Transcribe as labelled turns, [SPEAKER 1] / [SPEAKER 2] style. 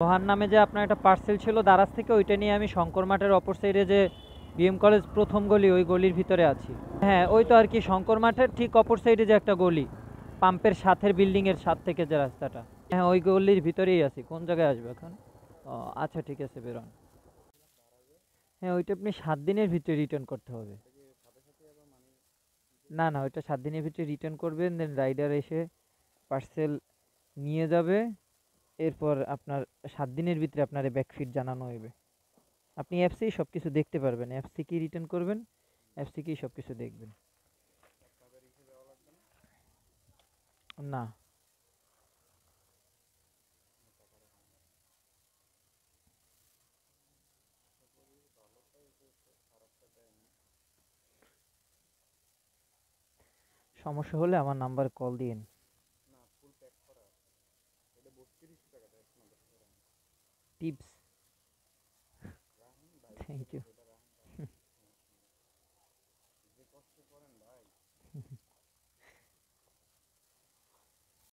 [SPEAKER 1] সোহান নামে যে আপনার একটা পার্সেল ছিল দারাজ থেকে, ওইটা নিয়ে আমি শঙ্কর মাঠের অপর সাইডে যে বিএম কলেজ প্রথম গলি, ওই গলির ভিতরে আছি। হ্যাঁ, ওই তো আর কি, শঙ্কর মাঠের ঠিক অপর সাইডে যে একটা গলি, পাম্পের সাথের বিল্ডিং এর সাথ থেকে যে রাস্তাটা, হ্যাঁ ওই গলির ভিতরেই আছি। কোন জায়গায় আসবে এখন? ও আচ্ছা, ঠিক আছে, বেরোন। হ্যাঁ, ওইটা আপনি 7 দিনের ভিতরে রিটার্ন করতে হবে। না না, ওইটা 7 দিনের ভিতরে রিটার্ন করবেন, দেন রাইডার এসে পার্সেল নিয়ে যাবে। এরপর আপনার 7 দিনের ভিতরে আপনার ব্যাকফিট জানানো হইবে। আপনি অ্যাপসেই সব কিছু দেখতে পারবেন, অ্যাপস থেকেই রিটার্ন করবেন, অ্যাপস থেকেই সব কিছু দেখবেন। না, সমস্যা হলে আমার নাম্বারে কল দিন। টিপস। Thank you.